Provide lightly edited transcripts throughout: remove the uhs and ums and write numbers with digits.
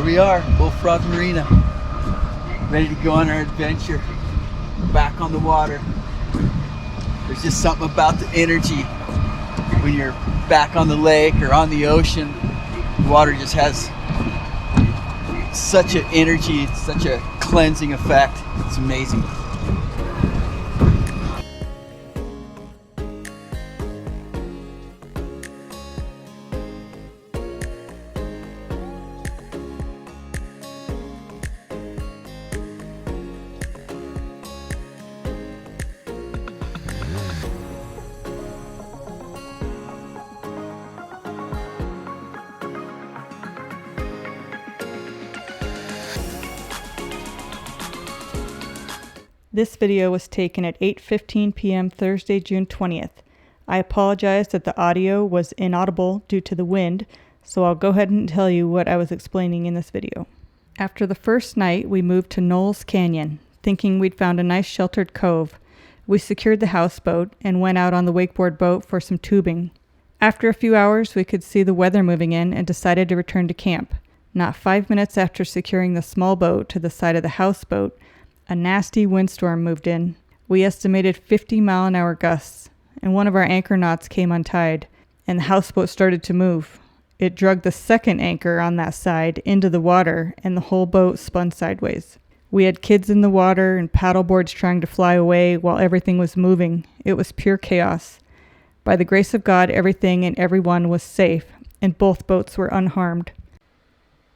we are, Bullfrog Marina, ready to go on our adventure, back on the water. There's just something about the energy when you're back on the lake or on the ocean. The water just has such an energy, such a cleansing effect. It's amazing. This video was taken at 8:15 p.m. Thursday, June 20th. I apologize that the audio was inaudible due to the wind, so I'll go ahead and tell you what I was explaining in this video. After the first night, we moved to Knowles Canyon, thinking we'd found a nice sheltered cove. We secured the houseboat and went out on the wakeboard boat for some tubing. After a few hours, we could see the weather moving in and decided to return to camp. Not 5 minutes after securing the small boat to the side of the houseboat, a nasty windstorm moved in. We estimated 50-mile-an-hour gusts, and one of our anchor knots came untied, and the houseboat started to move. It dragged the second anchor on that side into the water, and the whole boat spun sideways. We had kids in the water and paddleboards trying to fly away while everything was moving. It was pure chaos. By the grace of God, everything and everyone was safe, and both boats were unharmed.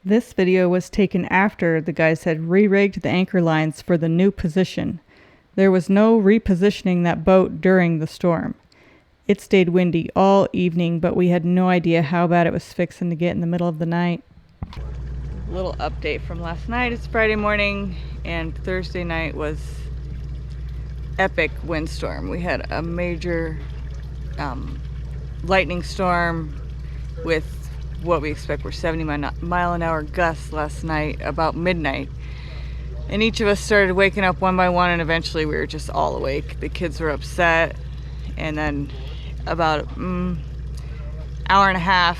This video was taken after the guys had re-rigged the anchor lines for the new position. There was no repositioning that boat during the storm. It stayed windy all evening, but we had no idea how bad it was fixing to get in the middle of the night. Little update from last night. It's Friday morning, and Thursday night was epic windstorm. We had a major lightning storm with what we expect were 70-mile-an-hour gusts last night about midnight, and each of us started waking up one by one, and eventually we were just all awake. The kids were upset, and then about hour and a half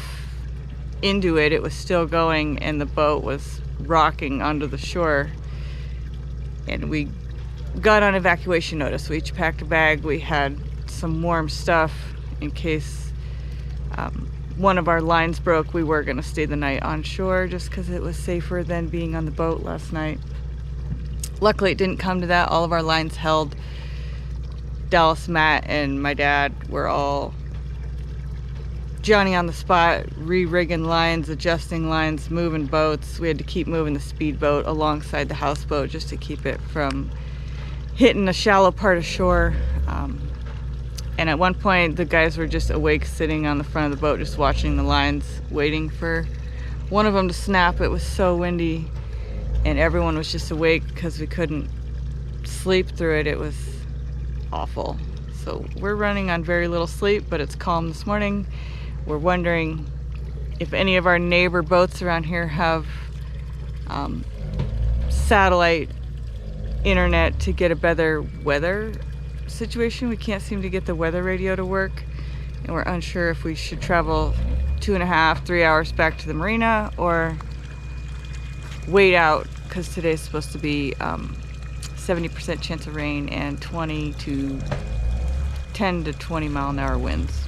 into it, it was still going, and the boat was rocking onto the shore, and we got on evacuation notice. We each packed a bag. We had some warm stuff in case one of our lines broke. We were going to stay the night on shore just because it was safer than being on the boat last night. Luckily, it didn't come to that. All of our lines held. Dallas, Matt, and my dad were all Johnny on the spot, re-rigging lines, adjusting lines, moving boats. We had to keep moving the speedboat alongside the houseboat just to keep it from hitting a shallow part of shore. And at one point, the guys were just awake, sitting on the front of the boat, just watching the lines, waiting for one of them to snap. It was so windy, and everyone was just awake because we couldn't sleep through it. It was awful. So we're running on very little sleep, but it's calm this morning. We're wondering if any of our neighbor boats around here have satellite internet to get a better weather situation. We can't seem to get the weather radio to work, and we're unsure if we should travel 2.5-3 hours back to the marina or wait out, because today's supposed to be 70% chance of rain and 10 to 20 mile an hour winds.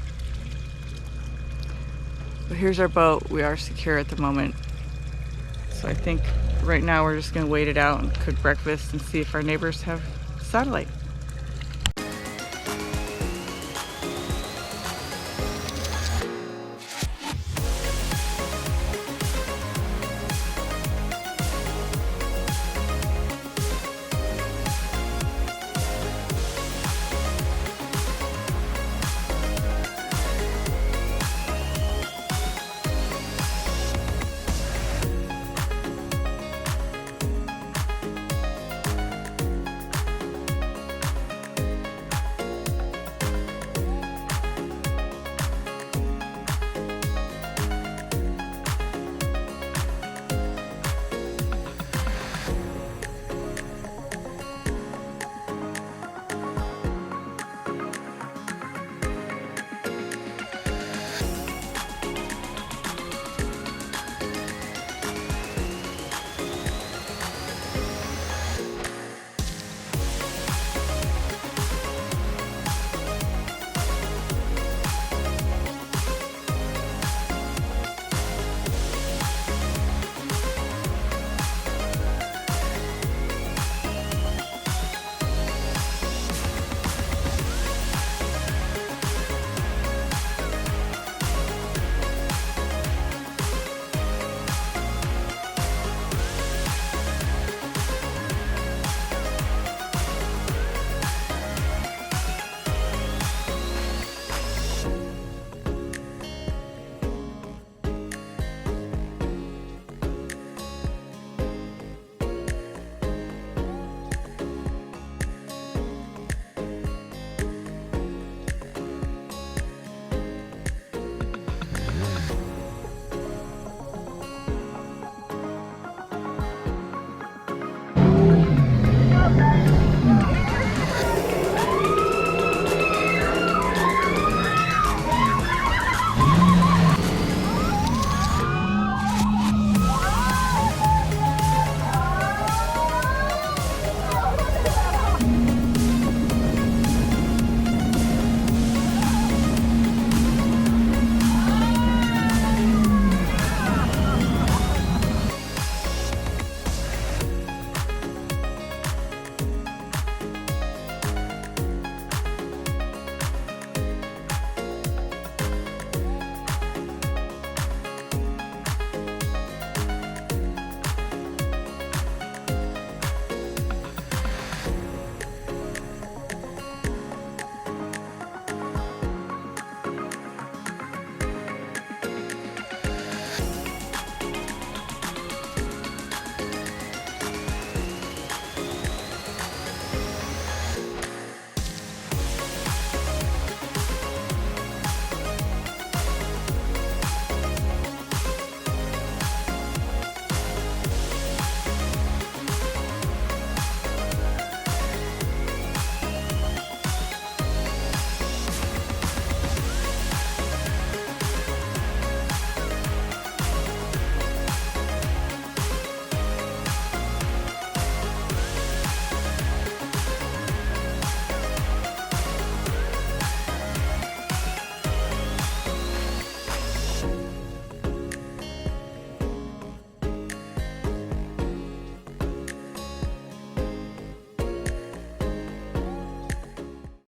But here's our boat. We are secure at the moment, so I think right now we're just going to wait it out and cook breakfast and see if our neighbors have satellite.